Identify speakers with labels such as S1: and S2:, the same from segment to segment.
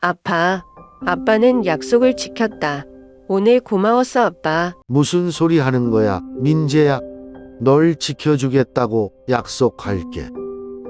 S1: 아빠는 약속을 지켰다. 오늘 고마웠어, 아빠.
S2: 무슨 소리 하는 거야, 민재야? 널 지켜주겠다고 약속할게.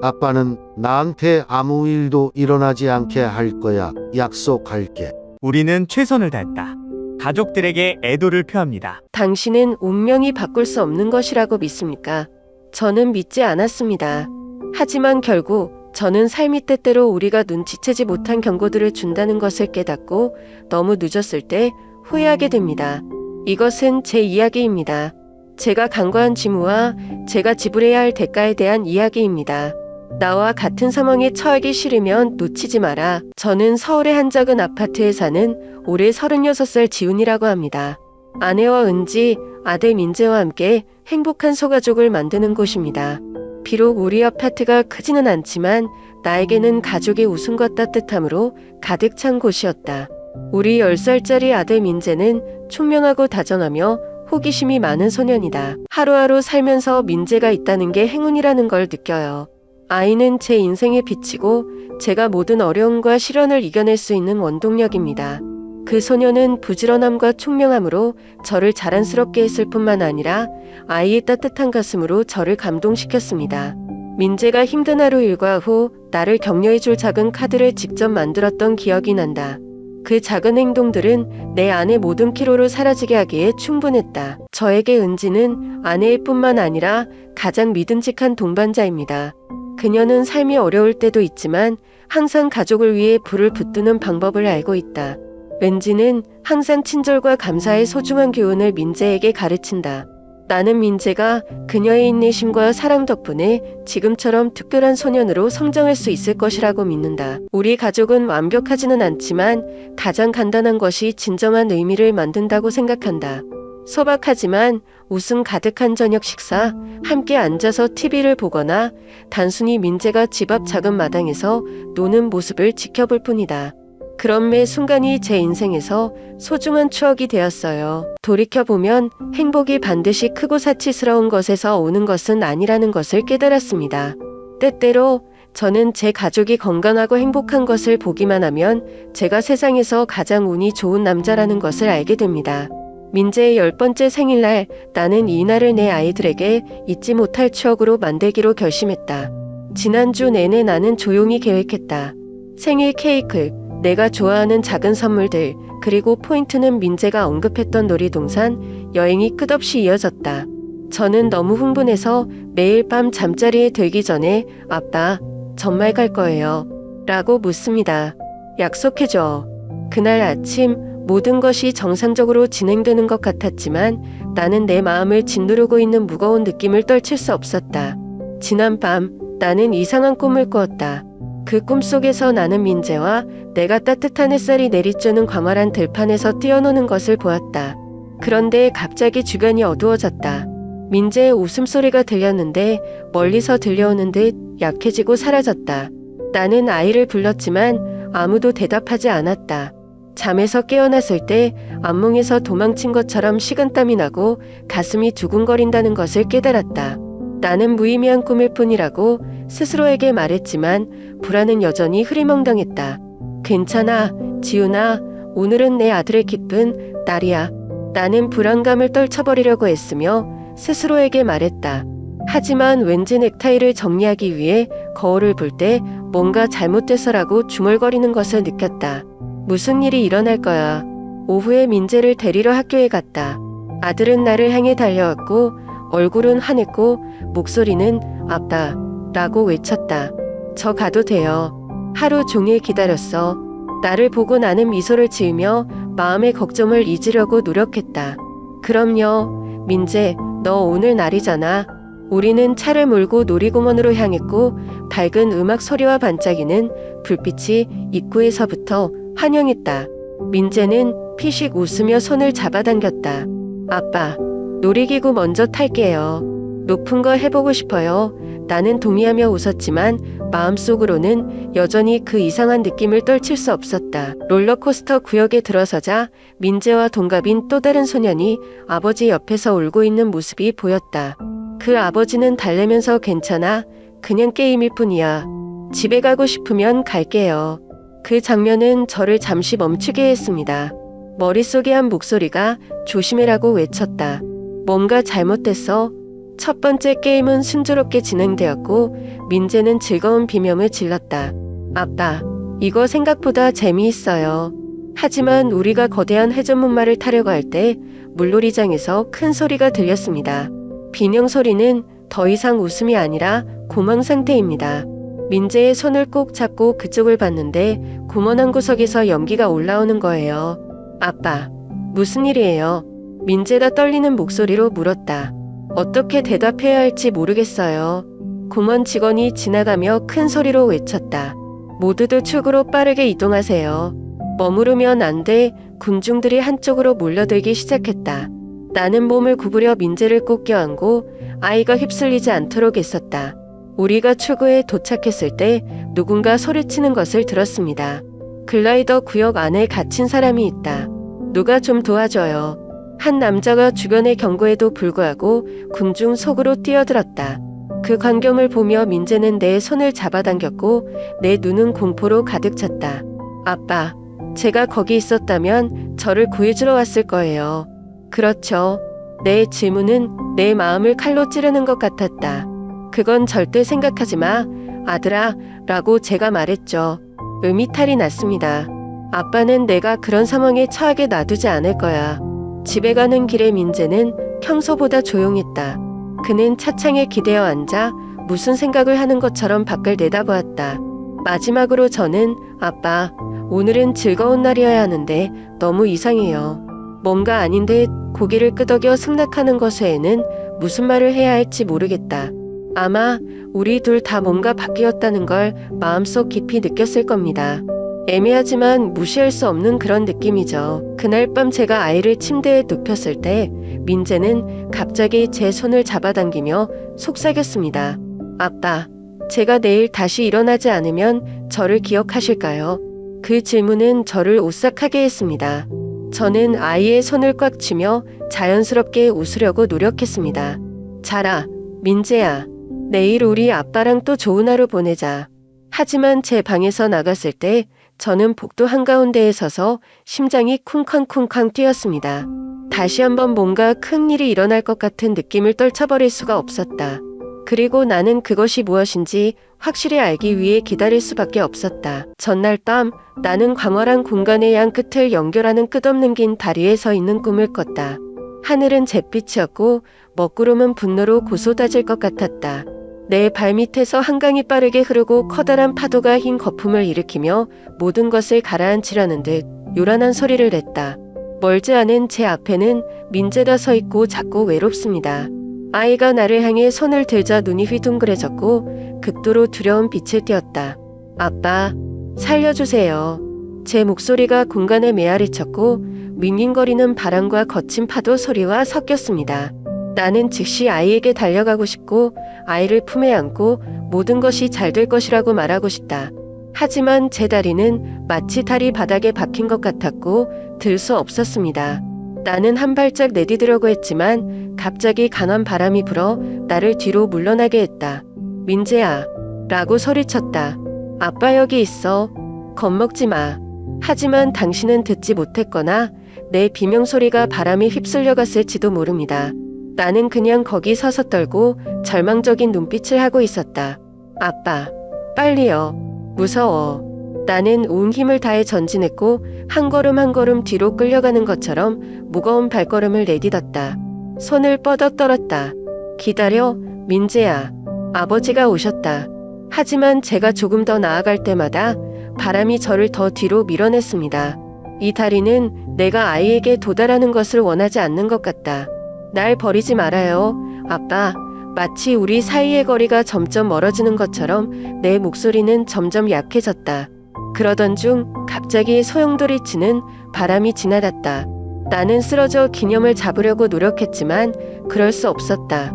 S2: 아빠는 나한테 아무 일도 일어나지 않게 할 거야. 약속할게.
S3: 우리는 최선을 다했다. 가족들에게 애도를 표합니다.
S1: 당신은 운명이 바꿀 수 없는 것이라고 믿습니까? 저는 믿지 않았습니다. 하지만 결국 저는 삶이 때때로 우리가 눈치채지 못한 경고들을 준다는 것을 깨닫고 너무 늦었을 때 후회하게 됩니다. 이것은 제 이야기입니다. 제가 간과한 직무와 제가 지불해야 할 대가에 대한 이야기입니다. 나와 같은 상황에 처하기 싫으면 놓치지 마라. 저는 서울의 한 작은 아파트에 사는 올해 36살 지훈이라고 합니다. 아내와 은지, 아들 민재와 함께 행복한 소가족을 만드는 곳입니다. 비록 우리 아파트가 크지는 않지만 나에게는 가족의 웃음과 따뜻함으로 가득 찬 곳이었다. 우리 10살짜리 아들 민재는 총명하고 다정하며 호기심이 많은 소년이다. 하루하루 살면서 민재가 있다는 게 행운이라는 걸 느껴요. 아이는 제 인생의 빛이고 제가 모든 어려움과 시련을 이겨낼 수 있는 원동력입니다. 그 소녀는 부지런함과 총명함으로 저를 자랑스럽게 했을 뿐만 아니라 아이의 따뜻한 가슴으로 저를 감동시켰습니다. 민재가 힘든 하루 일과 후 나를 격려해줄 작은 카드를 직접 만들었던 기억이 난다. 그 작은 행동들은 내 안의 모든 피로를 사라지게 하기에 충분했다. 저에게 은지는 아내일 뿐만 아니라 가장 믿음직한 동반자입니다. 그녀는 삶이 어려울 때도 있지만 항상 가족을 위해 불을 붙드는 방법을 알고 있다. 은지는 항상 친절과 감사의 소중한 교훈을 민재에게 가르친다. 나는 민재가 그녀의 인내심과 사랑 덕분에 지금처럼 특별한 소년으로 성장할 수 있을 것이라고 믿는다. 우리 가족은 완벽하지는 않지만 가장 간단한 것이 진정한 의미를 만든다고 생각한다. 소박하지만 웃음 가득한 저녁 식사, 함께 앉아서 TV를 보거나 단순히 민재가 집 앞 작은 마당에서 노는 모습을 지켜볼 뿐이다. 그런 매 순간이 제 인생에서 소중한 추억이 되었어요. 돌이켜보면 행복이 반드시 크고 사치스러운 것에서 오는 것은 아니라는 것을 깨달았습니다. 때때로 저는 제 가족이 건강하고 행복한 것을 보기만 하면 제가 세상에서 가장 운이 좋은 남자라는 것을 알게 됩니다. 민재의 10번째 생일날 나는 이날을 내 아이들에게 잊지 못할 추억으로 만들기로 결심했다. 지난주 내내 나는 조용히 계획했다. 생일 케이크, 내가 좋아하는 작은 선물들, 그리고 포인트는 민재가 언급했던 놀이동산, 여행이 끝없이 이어졌다. 저는 너무 흥분해서 매일 밤 잠자리에 들기 전에 아빠, 정말 갈 거예요? 라고 묻습니다. 약속해줘. 그날 아침 모든 것이 정상적으로 진행되는 것 같았지만 나는 내 마음을 짓누르고 있는 무거운 느낌을 떨칠 수 없었다. 지난 밤 나는 이상한 꿈을 꾸었다. 그 꿈속에서 나는 민재와 내가 따뜻한 햇살이 내리쬐는 광활한 들판에서 뛰어노는 것을 보았다. 그런데 갑자기 주변이 어두워졌다. 민재의 웃음소리가 들렸는데 멀리서 들려오는 듯 약해지고 사라졌다. 나는 아이를 불렀지만 아무도 대답하지 않았다. 잠에서 깨어났을 때 악몽에서 도망친 것처럼 식은땀이 나고 가슴이 두근거린다는 것을 깨달았다. 나는 무의미한 꿈일 뿐이라고 스스로에게 말했지만 불안은 여전히 흐리멍덩했다. 괜찮아, 지훈아. 오늘은 내 아들의 기쁜 날이야. 나는 불안감을 떨쳐버리려고 애쓰며 스스로에게 말했다. 하지만 왠지 넥타이를 정리하기 위해 거울을 볼 때 뭔가 잘못돼서라고 중얼거리는 것을 느꼈다. 무슨 일이 일어날 거야. 오후에 민재를 데리러 학교에 갔다. 아들은 나를 향해 달려왔고 얼굴은 환했고 목소리는 아빠 라고 외쳤다. 저 가도 돼요. 하루 종일 기다렸어. 나를 보고 나는 미소를 지으며 마음의 걱정을 잊으려고 노력했다. 그럼요. 민재, 너 오늘 날이잖아. 우리는 차를 몰고 놀이공원으로 향했고 밝은 음악 소리와 반짝이는 불빛이 입구에서부터 환영했다. 민재는 피식 웃으며 손을 잡아당겼다. 아빠, 놀이기구 먼저 탈게요. 높은 거 해보고 싶어요. 나는 동의하며 웃었지만 마음속으로는 여전히 그 이상한 느낌을 떨칠 수 없었다. 롤러코스터 구역에 들어서자 민재와 동갑인 또 다른 소년이 아버지 옆에서 울고 있는 모습이 보였다. 그 아버지는 달래면서 괜찮아. 그냥 게임일 뿐이야. 집에 가고 싶으면 갈게요. 그 장면은 저를 잠시 멈추게 했습니다. 머릿속에 한 목소리가 조심해라고 외쳤다. 뭔가 잘못됐어. 첫 번째 게임은 순조롭게 진행되었고 민재는 즐거운 비명을 질렀다. 아빠, 이거 생각보다 재미있어요. 하지만 우리가 거대한 회전목마를 타려고 할 때 물놀이장에서 큰 소리가 들렸습니다. 비명 소리는 더 이상 웃음이 아니라 고망 상태입니다. 민재의 손을 꼭 잡고 그쪽을 봤는데 구멍한 구석에서 연기가 올라오는 거예요. 아빠, 무슨 일이에요? 민재가 떨리는 목소리로 물었다. 어떻게 대답해야 할지 모르겠어요. 공원 직원이 지나가며 큰 소리로 외쳤다. 모두들 출구로 빠르게 이동하세요. 머무르면 안 돼. 군중들이 한쪽으로 몰려들기 시작했다. 나는 몸을 구부려 민재를 꼭 껴안고 아이가 휩쓸리지 않도록 애썼다. 우리가 출구에 도착했을 때 누군가 소리치는 것을 들었습니다. 글라이더 구역 안에 갇힌 사람이 있다. 누가 좀 도와줘요. 한 남자가 주변의 경고에도 불구하고 군중 속으로 뛰어들었다. 그 광경을 보며 민재는 내 손을 잡아당겼고 내 눈은 공포로 가득 찼다. 아빠, 제가 거기 있었다면 저를 구해주러 왔을 거예요. 그렇죠. 내 질문은 내 마음을 칼로 찌르는 것 같았다. 그건 절대 생각하지 마, 아들아, 라고 제가 말했죠. 음이탈이 났습니다. 아빠는 내가 그런 상황에 처하게 놔두지 않을 거야. 집에 가는 길에 민재는 평소보다 조용했다. 그는 차창에 기대어 앉아 무슨 생각을 하는 것처럼 밖을 내다보았다. 마지막으로 저는 아빠, 오늘은 즐거운 날이어야 하는데 너무 이상해요. 뭔가 아닌 듯 고개를 끄덕여 승낙하는 것 외에는 무슨 말을 해야 할지 모르겠다. 아마 우리 둘 다 뭔가 바뀌었다는 걸 마음속 깊이 느꼈을 겁니다. 애매하지만 무시할 수 없는 그런 느낌이죠. 그날 밤 제가 아이를 침대에 눕혔을 때 민재는 갑자기 제 손을 잡아당기며 속삭였습니다. 아빠, 제가 내일 다시 일어나지 않으면 저를 기억하실까요? 그 질문은 저를 오싹하게 했습니다. 저는 아이의 손을 꽉 쥐며 자연스럽게 웃으려고 노력했습니다. 자라, 민재야. 내일 우리 아빠랑 또 좋은 하루 보내자. 하지만 제 방에서 나갔을 때 저는 복도 한가운데에 서서 심장이 쿵쾅쿵쾅 뛰었습니다. 다시 한번 뭔가 큰 일이 일어날 것 같은 느낌을 떨쳐버릴 수가 없었다. 그리고 나는 그것이 무엇인지 확실히 알기 위해 기다릴 수밖에 없었다. 전날 밤 나는 광활한 공간의 양 끝을 연결하는 끝없는 긴 다리에 서 있는 꿈을 꿨다. 하늘은 잿빛이었고 먹구름은 분노로 고소다질 것 같았다. 내 발밑에서 한강이 빠르게 흐르고 커다란 파도가 흰 거품을 일으키며 모든 것을 가라앉히려는 듯 요란한 소리를 냈다. 멀지 않은 제 앞에는 민재가 서 있고 작고 외롭습니다. 아이가 나를 향해 손을 들자 눈이 휘둥그레졌고 극도로 두려운 빛을 띠었다. 아빠, 살려주세요. 제 목소리가 공간에 메아리쳤고 윙윙거리는 바람과 거친 파도 소리와 섞였습니다. 나는 즉시 아이에게 달려가고 싶고 아이를 품에 안고 모든 것이 잘 될 것이라고 말하고 싶다. 하지만 제 다리는 마치 다리 바닥에 박힌 것 같았고 들 수 없었습니다. 나는 한 발짝 내디디려고 했지만 갑자기 강한 바람이 불어 나를 뒤로 물러나게 했다. 민재야, 라고 소리쳤다. 아빠 여기 있어. 겁먹지 마. 하지만 당신은 듣지 못했거나 내 비명소리가 바람에 휩쓸려 갔을지도 모릅니다. 나는 그냥 거기 서서 떨고 절망적인 눈빛을 하고 있었다. 아빠, 빨리요. 무서워. 나는 온 힘을 다해 전진했고 한 걸음 한 걸음 뒤로 끌려가는 것처럼 무거운 발걸음을 내딛었다. 손을 뻗어 떨었다. 기다려, 민재야. 아버지가 오셨다. 하지만 제가 조금 더 나아갈 때마다 바람이 저를 더 뒤로 밀어냈습니다. 이 다리는 내가 아이에게 도달하는 것을 원하지 않는 것 같다. 날 버리지 말아요, 아빠. 마치 우리 사이의 거리가 점점 멀어지는 것처럼 내 목소리는 점점 약해졌다. 그러던 중 갑자기 소용돌이치는 바람이 지나갔다. 나는 쓰러져 기념을 잡으려고 노력했지만 그럴 수 없었다.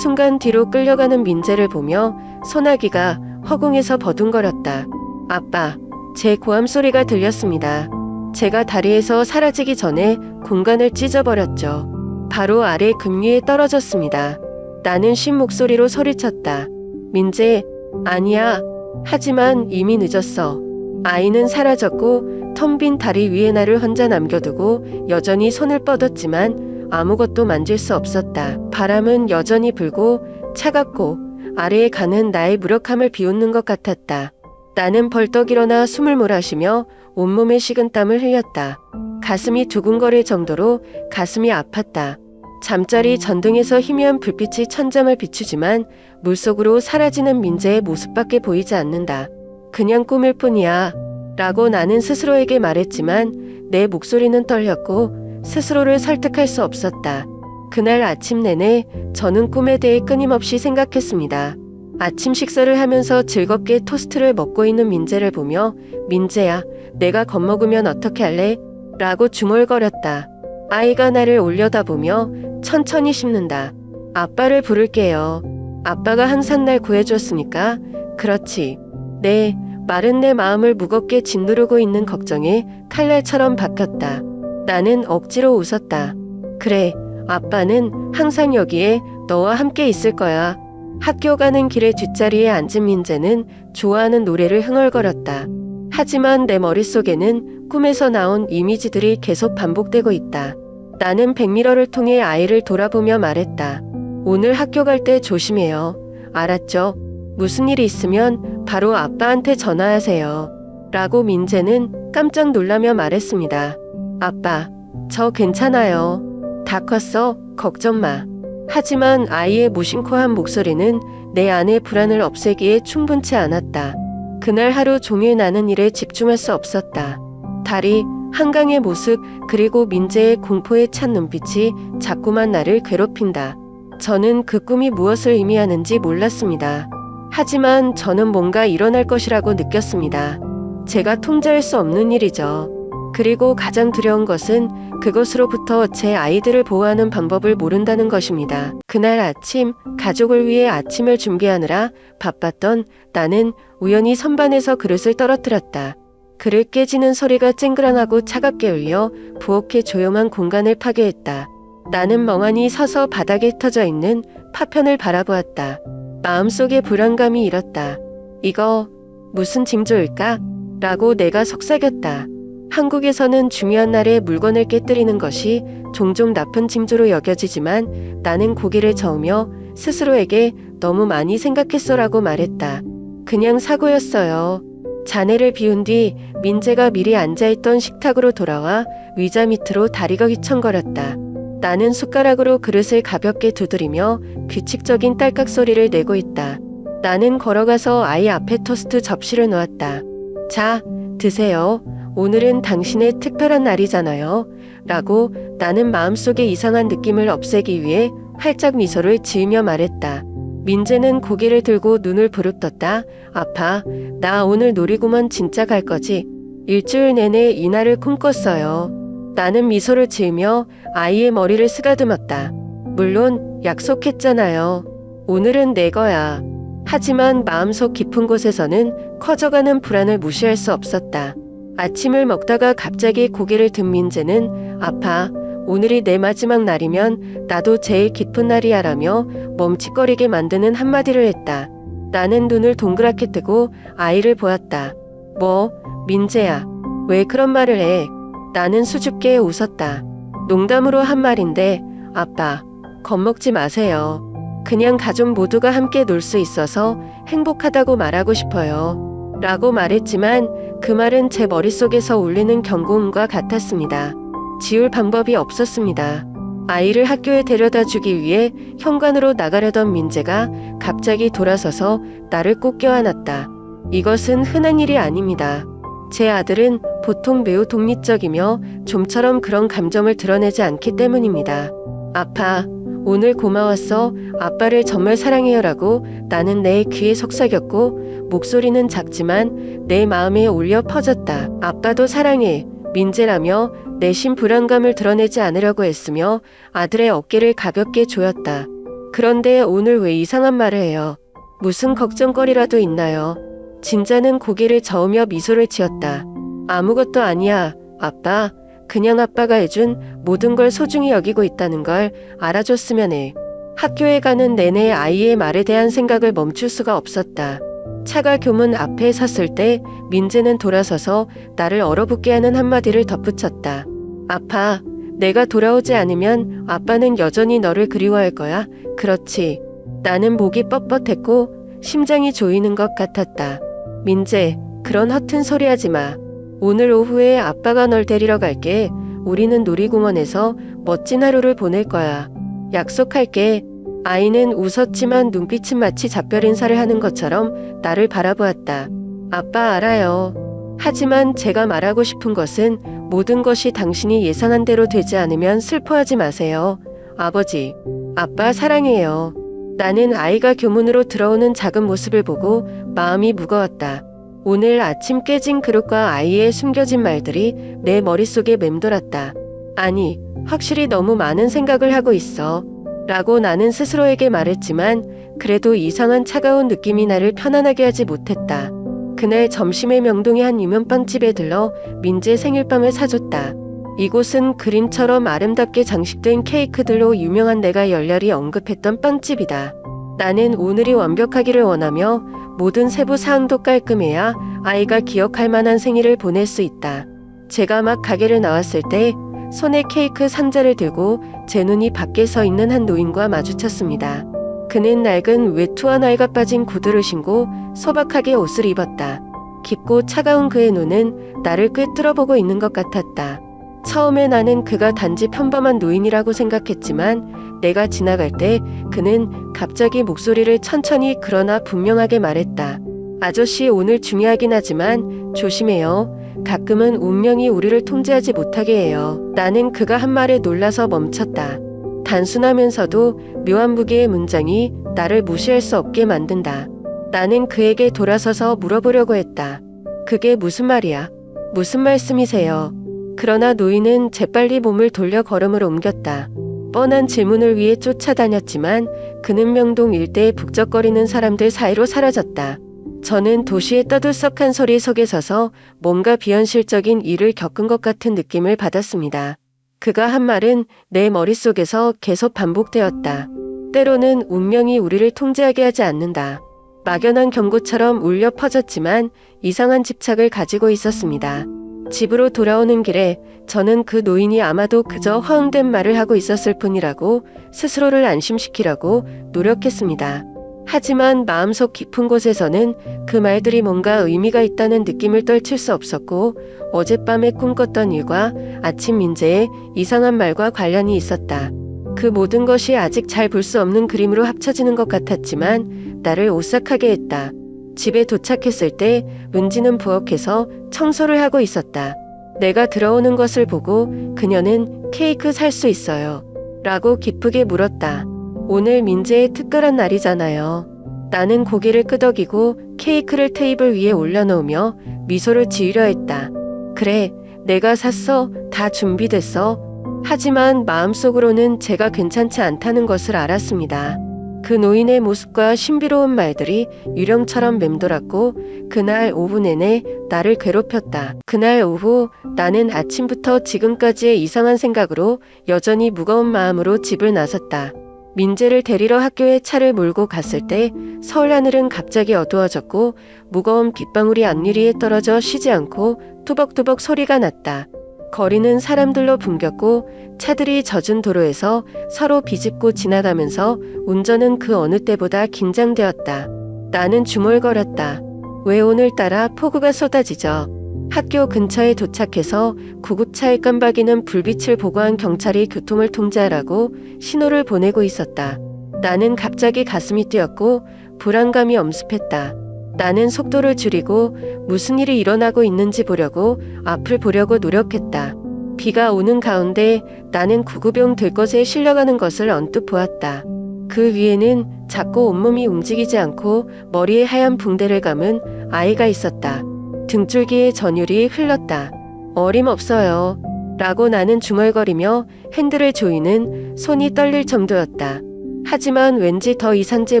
S1: 순간 뒤로 끌려가는 민재를 보며 소나기가 허공에서 버둥거렸다. 아빠, 제 고함 소리가 들렸습니다. 제가 다리에서 사라지기 전에 공간을 찢어버렸죠. 바로 아래 급류에 떨어졌습니다. 나는 쉰 목소리로 소리쳤다. 민재, 아니야. 하지만 이미 늦었어. 아이는 사라졌고 텅 빈 다리 위에 나를 혼자 남겨두고 여전히 손을 뻗었지만 아무것도 만질 수 없었다. 바람은 여전히 불고 차갑고 아래에 가는 나의 무력함을 비웃는 것 같았다. 나는 벌떡 일어나 숨을 몰아쉬며 온몸에 식은땀을 흘렸다. 가슴이 두근거릴 정도로 가슴이 아팠다. 잠자리 전등에서 희미한 불빛이 천장을 비추지만 물속으로 사라지는 민재의 모습밖에 보이지 않는다. 그냥 꿈일 뿐이야 라고 나는 스스로에게 말했지만 내 목소리는 떨렸고 스스로를 설득할 수 없었다. 그날 아침 내내 저는 꿈에 대해 끊임없이 생각했습니다. 아침 식사를 하면서 즐겁게 토스트를 먹고 있는 민재를 보며 민재야, 내가 겁먹으면 어떻게 할래? 라고 중얼거렸다. 아이가 나를 올려다보며 천천히 씹는다. 아빠를 부를게요. 아빠가 항상 날 구해줬으니까. 그렇지. 네, 말은 내 마음을 무겁게 짓누르고 있는 걱정에 칼날처럼 박혔다. 나는 억지로 웃었다. 그래, 아빠는 항상 여기에 너와 함께 있을 거야. 학교 가는 길의 뒷자리에 앉은 민재는 좋아하는 노래를 흥얼거렸다. 하지만 내 머릿속에는 꿈에서 나온 이미지들이 계속 반복되고 있다. 나는 백미러를 통해 아이를 돌아보며 말했다. 오늘 학교 갈 때 조심해요. 알았죠? 무슨 일이 있으면 바로 아빠한테 전화하세요. 라고 민재는 깜짝 놀라며 말했습니다. 아빠, 저 괜찮아요. 다 컸어. 걱정 마. 하지만 아이의 무심코한 목소리는 내 안의 불안을 없애기에 충분치 않았다. 그날 하루 종일 나는 일에 집중할 수 없었다. 달이, 한강의 모습, 그리고 민재의 공포에 찬 눈빛이 자꾸만 나를 괴롭힌다. 저는 그 꿈이 무엇을 의미하는지 몰랐습니다. 하지만 저는 뭔가 일어날 것이라고 느꼈습니다. 제가 통제할 수 없는 일이죠. 그리고 가장 두려운 것은 그것으로부터 제 아이들을 보호하는 방법을 모른다는 것입니다. 그날 아침 가족을 위해 아침을 준비하느라 바빴던 나는 우연히 선반에서 그릇을 떨어뜨렸다. 그릇 깨지는 소리가 쨍그랑하고 차갑게 울려 부엌의 조용한 공간을 파괴했다. 나는 멍하니 서서 바닥에 흩어져 있는 파편을 바라보았다. 마음속에 불안감이 일었다. 이거 무슨 징조일까? 라고 내가 속삭였다. 한국에서는 중요한 날에 물건을 깨뜨리는 것이 종종 나쁜 징조로 여겨지지만 나는 고개를 저으며 스스로에게 너무 많이 생각했어라고 말했다. 그냥 사고였어요. 자네를 비운 뒤 민재가 미리 앉아있던 식탁으로 돌아와 의자 밑으로 다리가 휘청거렸다. 나는 숟가락으로 그릇을 가볍게 두드리며 규칙적인 딸깍 소리를 내고 있다. 나는 걸어가서 아이 앞에 토스트 접시를 놓았다. 자, 드세요. 오늘은 당신의 특별한 날이잖아요. 라고 나는 마음속에 이상한 느낌을 없애기 위해 활짝 미소를 지으며 말했다. 민재는 고개를 들고 눈을 부릅떴다. 아파, 나 오늘 놀이공원 진짜 갈 거지? 일주일 내내 이날을 꿈꿨어요. 나는 미소를 지으며 아이의 머리를 쓰다듬었다. 물론 약속했잖아요. 오늘은 내 거야. 하지만 마음속 깊은 곳에서는 커져가는 불안을 무시할 수 없었다. 아침을 먹다가 갑자기 고개를 든 민재는 아파, 오늘이 내 마지막 날이면 나도 제일 기쁜 날이야 라며 멈칫거리게 만드는 한마디를 했다. 나는 눈을 동그랗게 뜨고 아이를 보았다. 뭐, 민재야, 왜 그런 말을 해? 나는 수줍게 웃었다. 농담으로 한 말인데 아빠, 겁먹지 마세요. 그냥 가족 모두가 함께 놀 수 있어서 행복하다고 말하고 싶어요. 라고 말했지만 그 말은 제 머릿속에서 울리는 경고음과 같았습니다. 지울 방법이 없었습니다. 아이를 학교에 데려다 주기 위해 현관으로 나가려던 민재가 갑자기 돌아서서 나를 꼭 껴안았다. 이것은 흔한 일이 아닙니다. 제 아들은 보통 매우 독립적이며 좀처럼 그런 감정을 드러내지 않기 때문입니다. 아파, 오늘 고마웠어. 아빠를 정말 사랑해요 라고 나는 내 귀에 속삭였고 목소리는 작지만 내 마음에 울려 퍼졌다. 아빠도 사랑해. 민재라며 내심 불안감을 드러내지 않으려고 애쓰며 아들의 어깨를 가볍게 조였다. 그런데 오늘 왜 이상한 말을 해요? 무슨 걱정거리라도 있나요? 진자는 고개를 저으며 미소를 지었다. 아무것도 아니야, 아빠. 그냥 아빠가 해준 모든 걸 소중히 여기고 있다는 걸 알아줬으면 해. 학교에 가는 내내 아이의 말에 대한 생각을 멈출 수가 없었다. 차가 교문 앞에 섰을 때 민재는 돌아서서 나를 얼어붙게 하는 한마디를 덧붙였다. 아파. 내가 돌아오지 않으면 아빠는 여전히 너를 그리워할 거야. 그렇지. 나는 목이 뻣뻣했고 심장이 조이는 것 같았다. 민재, 그런 허튼 소리 하지 마. 오늘 오후에 아빠가 널 데리러 갈게. 우리는 놀이공원에서 멋진 하루를 보낼 거야. 약속할게. 아이는 웃었지만 눈빛은 마치 작별 인사를 하는 것처럼 나를 바라보았다. 아빠 알아요. 하지만 제가 말하고 싶은 것은 모든 것이 당신이 예상한 대로 되지 않으면 슬퍼하지 마세요. 아버지, 아빠 사랑해요. 나는 아이가 교문으로 들어오는 작은 모습을 보고 마음이 무거웠다. 오늘 아침 깨진 그릇과 아이의 숨겨진 말들이 내 머릿속에 맴돌았다. 아니, 확실히 너무 많은 생각을 하고 있어. 라고 나는 스스로에게 말했지만 그래도 이상한 차가운 느낌이 나를 편안하게 하지 못했다. 그날 점심에 명동의 한 유명 빵집에 들러 민재 생일빵을 사줬다. 이곳은 그림처럼 아름답게 장식된 케이크들로 유명한 내가 열렬히 언급했던 빵집이다. 나는 오늘이 완벽하기를 원하며 모든 세부 사항도 깔끔해야 아이가 기억할 만한 생일을 보낼 수 있다. 제가 막 가게를 나왔을 때 손에 케이크 상자를 들고 제 눈이 밖에 서 있는 한 노인과 마주쳤습니다. 그는 낡은 외투와 낡아 빠진 구두를 신고 소박하게 옷을 입었다. 깊고 차가운 그의 눈은 나를 꿰뚫어보고 있는 것 같았다. 처음에 나는 그가 단지 평범한 노인이라고 생각했지만 내가 지나갈 때 그는 갑자기 목소리를 천천히 그러나 분명하게 말했다. 아저씨, 오늘 중요하긴 하지만 조심해요. 가끔은 운명이 우리를 통제하지 못하게 해요. 나는 그가 한 말에 놀라서 멈췄다. 단순하면서도 묘한 무게의 문장이 나를 무시할 수 없게 만든다. 나는 그에게 돌아서서 물어보려고 했다. 그게 무슨 말이야? 무슨 말씀이세요? 그러나 노인은 재빨리 몸을 돌려 걸음을 옮겼다. 뻔한 질문을 위해 쫓아다녔지만 그는 명동 일대의 북적거리는 사람들 사이로 사라졌다. 저는 도시의 떠들썩한 소리 속에 서서 뭔가 비현실적인 일을 겪은 것 같은 느낌을 받았습니다. 그가 한 말은 내 머릿속에서 계속 반복되었다. 때로는 운명이 우리를 통제하게 하지 않는다. 막연한 경고처럼 울려 퍼졌지만 이상한 집착을 가지고 있었습니다. 집으로 돌아오는 길에 저는 그 노인이 아마도 그저 허황된 말을 하고 있었을 뿐이라고 스스로를 안심시키려고 노력했습니다. 하지만 마음속 깊은 곳에서는 그 말들이 뭔가 의미가 있다는 느낌을 떨칠 수 없었고 어젯밤에 꿈꿨던 일과 아침 민재의 이상한 말과 관련이 있었다. 그 모든 것이 아직 잘 볼 수 없는 그림으로 합쳐지는 것 같았지만 나를 오싹하게 했다. 집에 도착했을 때 은지는 부엌에서 청소를 하고 있었다. 내가 들어오는 것을 보고 그녀는 케이크 살 수 있어요. 라고 기쁘게 물었다. 오늘 민재의 특별한 날이잖아요. 나는 고개를 끄덕이고 케이크를 테이블 위에 올려놓으며 미소를 지으려 했다. 그래, 내가 샀어. 다 준비됐어. 하지만 마음속으로는 제가 괜찮지 않다는 것을 알았습니다. 그 노인의 모습과 신비로운 말들이 유령처럼 맴돌았고 그날 오후 내내 나를 괴롭혔다. 그날 오후 나는 아침부터 지금까지의 이상한 생각으로 여전히 무거운 마음으로 집을 나섰다. 민재를 데리러 학교에 차를 몰고 갔을 때 서울 하늘은 갑자기 어두워졌고 무거운 빗방울이 앞유리에 떨어져 쉬지 않고 뚜벅뚜벅 소리가 났다. 거리는 사람들로 붐겼고 차들이 젖은 도로에서 서로 비집고 지나가면서 운전은 그 어느 때보다 긴장되었다. 나는 중얼거렸다. 왜 오늘따라 폭우가 쏟아지죠? 학교 근처에 도착해서 구급차에 깜박이는 불빛을 보고한 경찰이 교통을 통제하라고 신호를 보내고 있었다. 나는 갑자기 가슴이 뛰었고 불안감이 엄습했다. 나는 속도를 줄이고 무슨 일이 일어나고 있는지 보려고 앞을 보려고 노력했다. 비가 오는 가운데 나는 구급용 들것에 실려가는 것을 언뜻 보았다. 그 위에는 작고 온몸이 움직이지 않고 머리에 하얀 붕대를 감은 아이가 있었다. 등줄기에 전율이 흘렀다. 어림없어요. 라고 나는 중얼거리며 핸들을 조이는 손이 떨릴 정도였다. 하지만 왠지 더 이상 제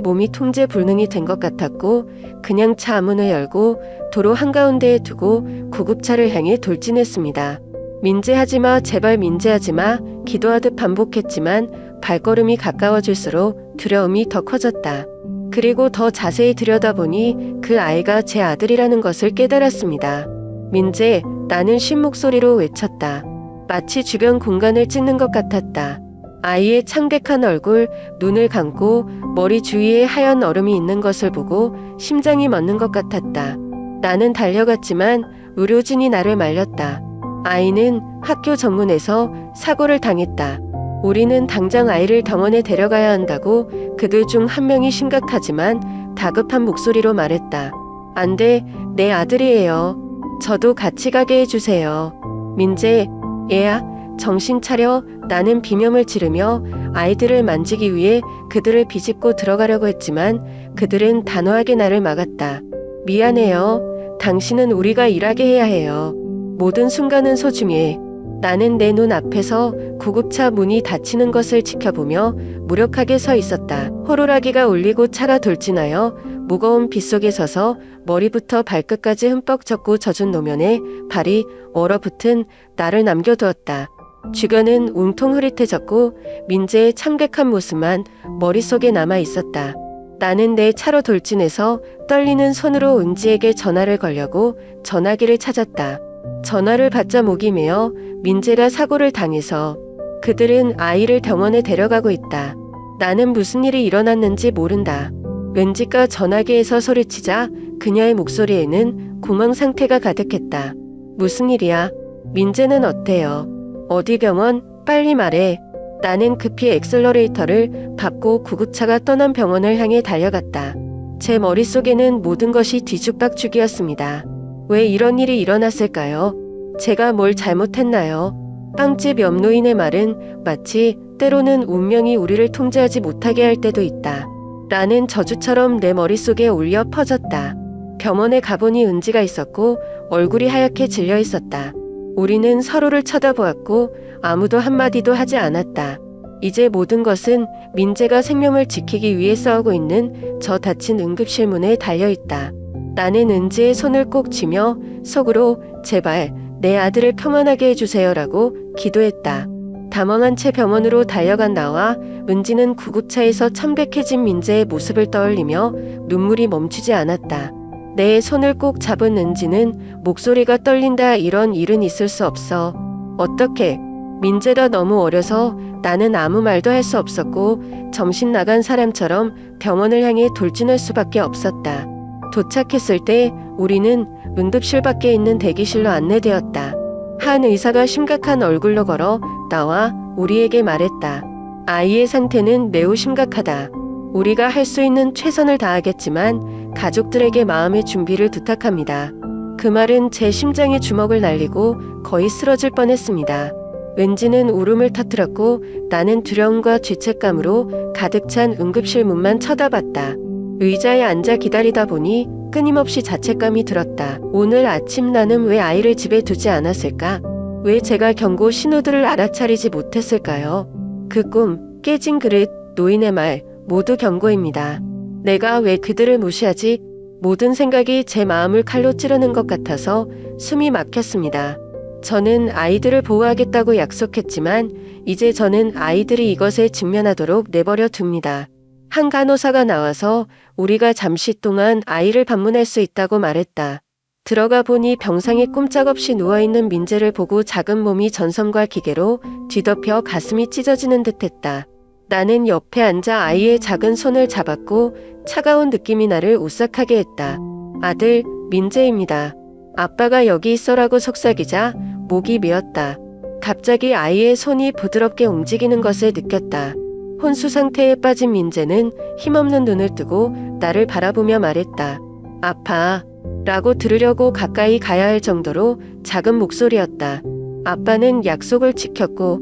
S1: 몸이 통제 불능이 된 것 같았고 그냥 차 문을 열고 도로 한가운데에 두고 구급차를 향해 돌진했습니다. 민재하지마, 제발 민재하지마 기도하듯 반복했지만 발걸음이 가까워질수록 두려움이 더 커졌다. 그리고 더 자세히 들여다보니 그 아이가 제 아들이라는 것을 깨달았습니다. 민재, 나는 쉰 목소리로 외쳤다. 마치 주변 공간을 찍는 것 같았다. 아이의 창백한 얼굴, 눈을 감고 머리 주위에 하얀 얼음이 있는 것을 보고 심장이 멎는 것 같았다. 나는 달려갔지만 의료진이 나를 말렸다. 아이는 학교 정문에서 사고를 당했다. 우리는 당장 아이를 병원에 데려가야 한다고 그들 중 한 명이 심각하지만 다급한 목소리로 말했다. 안 돼, 내 아들이에요. 저도 같이 가게 해주세요. 민재, 얘야, 정신 차려. 나는 비명을 지르며 아이들을 만지기 위해 그들을 비집고 들어가려고 했지만 그들은 단호하게 나를 막았다. 미안해요. 당신은 우리가 일하게 해야 해요. 모든 순간은 소중해. 나는 내 눈 앞에서 구급차 문이 닫히는 것을 지켜보며 무력하게 서 있었다. 호루라기가 울리고 차가 돌진하여 무거운 빗속에 서서 머리부터 발끝까지 흠뻑 젖고 젖은 노면에 발이 얼어붙은 나를 남겨두었다. 주변은 온통 흐릿해졌고 민재의 창백한 모습만 머릿속에 남아 있었다. 나는 내 차로 돌진해서 떨리는 손으로 은지에게 전화를 걸려고 전화기를 찾았다. 전화를 받자 목이 메어 민재가 사고를 당해서 그들은 아이를 병원에 데려가고 있다. 나는 무슨 일이 일어났는지 모른다. 왠지가 전화기에서 소리치자 그녀의 목소리에는 공황 상태가 가득했다. 무슨 일이야? 민재는 어때요? 어디 병원? 빨리 말해. 나는 급히 엑셀러레이터를 밟고 구급차가 떠난 병원을 향해 달려갔다. 제 머릿속에는 모든 것이 뒤죽박죽이었습니다. 왜 이런 일이 일어났을까요? 제가 뭘 잘못했나요? 빵집 옆 노인의 말은 마치 때로는 운명이 우리를 통제하지 못하게 할 때도 있다. 라는 저주처럼 내 머릿속에 울려 퍼졌다. 병원에 가보니 은지가 있었고 얼굴이 하얗게 질려 있었다. 우리는 서로를 쳐다보았고 아무도 한마디도 하지 않았다. 이제 모든 것은 민재가 생명을 지키기 위해 싸우고 있는 저 닫힌 응급실 문에 달려있다. 나는 은지의 손을 꼭 쥐며 속으로 제발 내 아들을 평안하게 해주세요라고 기도했다. 당황한 채 병원으로 달려간 나와 은지는 구급차에서 창백해진 민재의 모습을 떠올리며 눈물이 멈추지 않았다. 내 손을 꼭 잡은 은지는 목소리가 떨린다. 이런 일은 있을 수 없어. 어떻게? 민재가 너무 어려서 나는 아무 말도 할 수 없었고 정신 나간 사람처럼 병원을 향해 돌진할 수밖에 없었다. 도착했을 때 우리는 응급실 밖에 있는 대기실로 안내되었다. 한 의사가 심각한 얼굴로 걸어 나와 우리에게 말했다. 아이의 상태는 매우 심각하다. 우리가 할 수 있는 최선을 다하겠지만 가족들에게 마음의 준비를 부탁합니다. 그 말은 제 심장에 주먹을 날리고 거의 쓰러질 뻔했습니다. 왠지는 울음을 터뜨렸고 나는 두려움과 죄책감으로 가득 찬 응급실 문만 쳐다봤다. 의자에 앉아 기다리다 보니 끊임없이 자책감이 들었다. 오늘 아침 나는 왜 아이를 집에 두지 않았을까? 왜 제가 경고 신호들을 알아차리지 못했을까요? 그 꿈, 깨진 그릇, 노인의 말 모두 경고입니다. 내가 왜 그들을 무시하지? 모든 생각이 제 마음을 칼로 찌르는 것 같아서 숨이 막혔습니다. 저는 아이들을 보호하겠다고 약속했지만 이제 저는 아이들이 이것에 직면하도록 내버려 둡니다. 한 간호사가 나와서 우리가 잠시 동안 아이를 방문할 수 있다고 말했다. 들어가 보니 병상에 꼼짝없이 누워있는 민재를 보고 작은 몸이 전선과 기계로 뒤덮여 가슴이 찢어지는 듯했다. 나는 옆에 앉아 아이의 작은 손을 잡았고 차가운 느낌이 나를 오싹하게 했다. 아들, 민재입니다. 아빠가 여기 있어라고 속삭이자 목이 메었다. 갑자기 아이의 손이 부드럽게 움직이는 것을 느꼈다. 혼수 상태에 빠진 민재는 힘없는 눈을 뜨고 나를 바라보며 말했다. 아파. 라고 들으려고 가까이 가야 할 정도로 작은 목소리였다. 아빠는 약속을 지켰고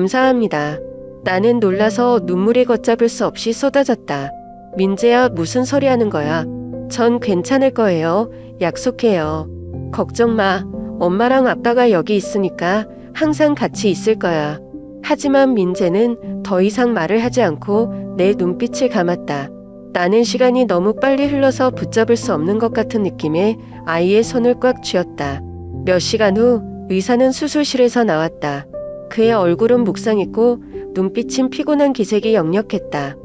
S1: 감사합니다. 나는 놀라서 눈물이 걷잡을 수 없이 쏟아졌다. 민재야, 무슨 소리 하는 거야? 전 괜찮을 거예요. 약속해요. 걱정 마. 엄마랑 아빠가 여기 있으니까 항상 같이 있을 거야. 하지만 민재는 더 이상 말을 하지 않고 내 눈빛을 감았다. 나는 시간이 너무 빨리 흘러서 붙잡을 수 없는 것 같은 느낌에 아이의 손을 꽉 쥐었다. 몇 시간 후 의사는 수술실에서 나왔다. 그의 얼굴은 묵상했고 눈빛은 피곤한 기색이 역력했다.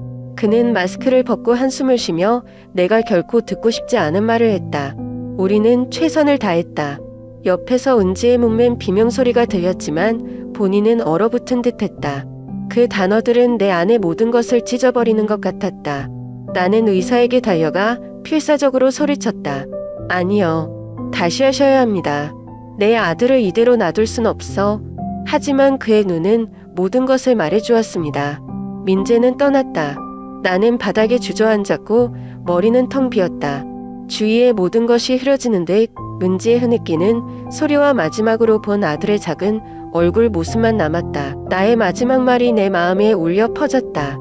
S1: 그는 마스크를 벗고 한숨을 쉬며 내가 결코 듣고 싶지 않은 말을 했다. 우리는 최선을 다했다. 옆에서 은지의 묵맨 비명소리가 들렸지만 본인은 얼어붙은 듯했다. 그 단어들은 내 안의 모든 것을 찢어버리는 것 같았다. 나는 의사에게 달려가 필사적으로 소리쳤다. 아니요. 다시 하셔야 합니다. 내 아들을 이대로 놔둘 순 없어. 하지만 그의 눈은 모든 것을 말해주었습니다. 민재는 떠났다. 나는 바닥에 주저앉았고 머리는 텅 비었다. 주위의 모든 것이 흐려지는 듯 은지의 흐느끼는 소리와 마지막으로 본 아들의 작은 얼굴 모습만 남았다. 나의 마지막 말이 내 마음에 울려 퍼졌다.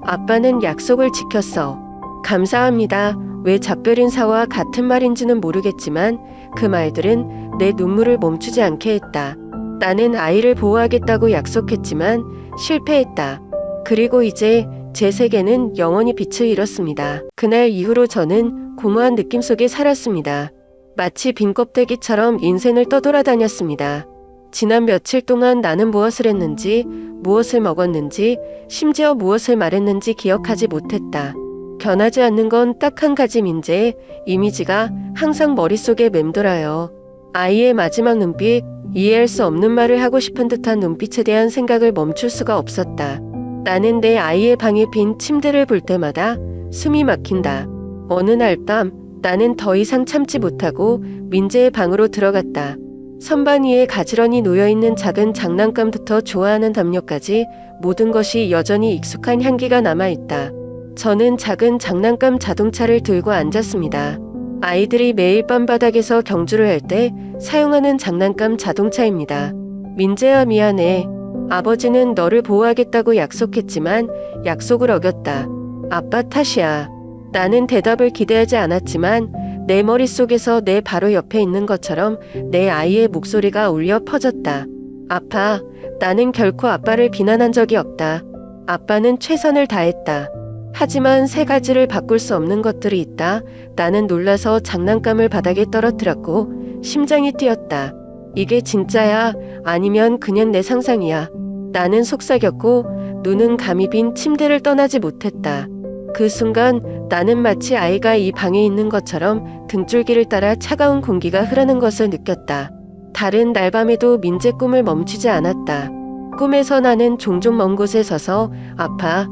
S1: 아빠는 약속을 지켰어. 감사합니다. 왜 작별 인사와 같은 말인지는 모르겠지만 그 말들은 내 눈물을 멈추지 않게 했다. 나는 아이를 보호하겠다고 약속했지만 실패했다. 그리고 이제 제 세계는 영원히 빛을 잃었습니다. 그날 이후로 저는 공허한 느낌 속에 살았습니다. 마치 빈 껍데기처럼 인생을 떠돌아다녔습니다. 지난 며칠 동안 나는 무엇을 했는지, 무엇을 먹었는지, 심지어 무엇을 말했는지 기억하지 못했다. 변하지 않는 건 딱 한 가지 민재의 이미지가 항상 머릿속에 맴돌아요. 아이의 마지막 눈빛, 이해할 수 없는 말을 하고 싶은 듯한 눈빛에 대한 생각을 멈출 수가 없었다. 나는 내 아이의 방에 빈 침대를 볼 때마다 숨이 막힌다. 어느 날 밤 나는 더 이상 참지 못하고 민재의 방으로 들어갔다. 선반 위에 가지런히 놓여있는 작은 장난감부터 좋아하는 담요까지 모든 것이 여전히 익숙한 향기가 남아있다. 저는 작은 장난감 자동차를 들고 앉았습니다. 아이들이 매일 밤 바닥에서 경주를 할 때 사용하는 장난감 자동차입니다. 민재야 미안해. 아버지는 너를 보호하겠다고 약속했지만 약속을 어겼다. 아빠 탓이야. 나는 대답을 기대하지 않았지만 내 머릿속에서 내 바로 옆에 있는 것처럼 내 아이의 목소리가 울려 퍼졌다. 아빠, 나는 결코 아빠를 비난한 적이 없다. 아빠는 최선을 다했다. 하지만 세 가지를 바꿀 수 없는 것들이 있다. 나는 놀라서 장난감을 바닥에 떨어뜨렸고 심장이 뛰었다. 이게 진짜야? 아니면 그냥 내 상상이야? 나는 속삭였고 눈은 감이 빈 침대를 떠나지 못했다. 그 순간 나는 마치 아이가 이 방에 있는 것처럼 등줄기를 따라 차가운 공기가 흐르는 것을 느꼈다. 다른 날밤에도 민재 꿈을 멈추지 않았다. 꿈에서 나는 종종 먼 곳에 서서 아빠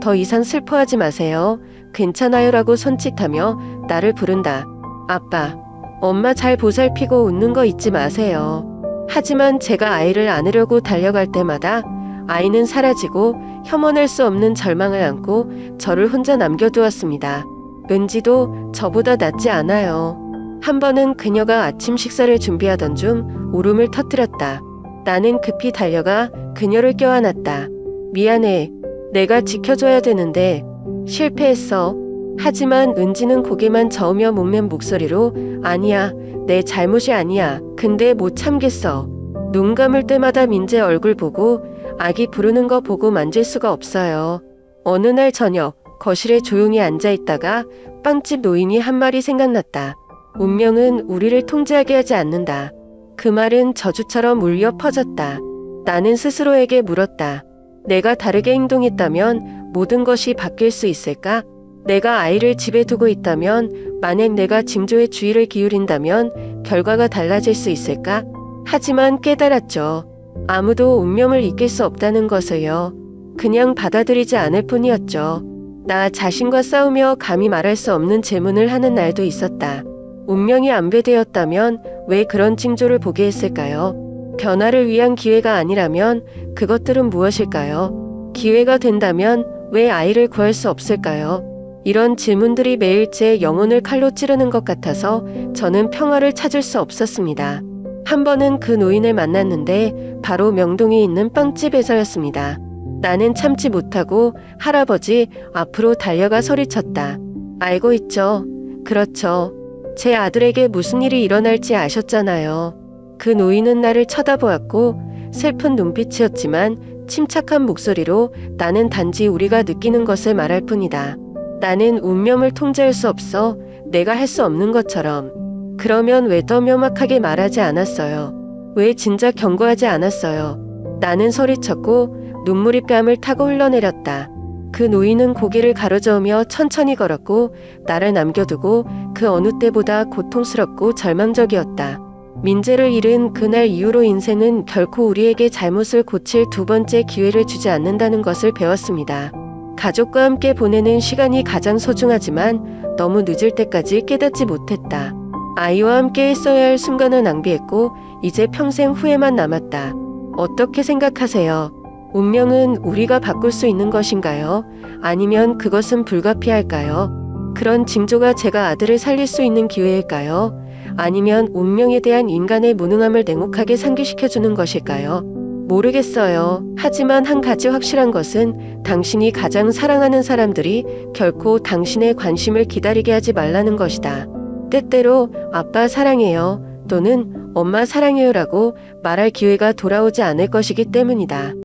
S1: 더 이상 슬퍼하지 마세요. 괜찮아요 라고 손짓하며 나를 부른다. 아빠, 엄마 잘 보살피고 웃는 거 잊지 마세요. 하지만 제가 아이를 안으려고 달려갈 때마다 아이는 사라지고 혐오할 수 없는 절망을 안고 저를 혼자 남겨두었습니다. 은지도 저보다 낫지 않아요. 한 번은 그녀가 아침 식사를 준비하던 중 울음을 터뜨렸다. 나는 급히 달려가 그녀를 껴안았다. 미안해. 내가 지켜줘야 되는데 실패했어. 하지만 은지는 고개만 저으며 묵는 목소리로 아니야. 내 잘못이 아니야. 근데 못 참겠어. 눈 감을 때마다 민재 얼굴 보고 아기 부르는 거 보고 만질 수가 없어요. 어느 날 저녁 거실에 조용히 앉아있다가 빵집 노인이 한 말이 생각났다. 운명은 우리를 통제하게 하지 않는다. 그 말은 저주처럼 울려 퍼졌다. 나는 스스로에게 물었다. 내가 다르게 행동했다면 모든 것이 바뀔 수 있을까? 내가 아이를 집에 두고 있다면, 만약 내가 징조에 주의를 기울인다면 결과가 달라질 수 있을까? 하지만 깨달았죠. 아무도 운명을 이길 수 없다는 것을요. 그냥 받아들이지 않을 뿐이었죠. 나 자신과 싸우며 감히 말할 수 없는 질문을 하는 날도 있었다. 운명이 안배되었다면 왜 그런 징조를 보게 했을까요? 변화를 위한 기회가 아니라면 그것들은 무엇일까요? 기회가 된다면 왜 아이를 구할 수 없을까요? 이런 질문들이 매일 제 영혼을 칼로 찌르는 것 같아서 저는 평화를 찾을 수 없었습니다. 한 번은 그 노인을 만났는데 바로 명동에 있는 빵집에서였습니다. 나는 참지 못하고 할아버지 앞으로 달려가 소리쳤다. 알고 있죠? 그렇죠. 제 아들에게 무슨 일이 일어날지 아셨잖아요. 그 노인은 나를 쳐다보았고 슬픈 눈빛이었지만 침착한 목소리로 나는 단지 우리가 느끼는 것을 말할 뿐이다. 나는 운명을 통제할 수 없어. 내가 할 수 없는 것처럼. 그러면 왜 더 명확하게 말하지 않았어요? 왜 진작 경고하지 않았어요? 나는 소리쳤고 눈물이 뺨을 타고 흘러내렸다. 그 노인은 고개를 가로저으며 천천히 걸었고 나를 남겨두고 그 어느 때보다 고통스럽고 절망적이었다. 민재를 잃은 그날 이후로 인생은 결코 우리에게 잘못을 고칠 두 번째 기회를 주지 않는다는 것을 배웠습니다. 가족과 함께 보내는 시간이 가장 소중하지만 너무 늦을 때까지 깨닫지 못했다. 아이와 함께 있어야 할 순간을 낭비했고 이제 평생 후회만 남았다. 어떻게 생각하세요? 운명은 우리가 바꿀 수 있는 것인가요? 아니면 그것은 불가피할까요? 그런 징조가 제가 아들을 살릴 수 있는 기회일까요? 아니면 운명에 대한 인간의 무능함을 냉혹하게 상기시켜주는 것일까요? 모르겠어요. 하지만 한 가지 확실한 것은 당신이 가장 사랑하는 사람들이 결코 당신의 관심을 기다리게 하지 말라는 것이다. 때때로 아빠 사랑해요 또는 엄마 사랑해요라고 말할 기회가 돌아오지 않을 것이기 때문이다.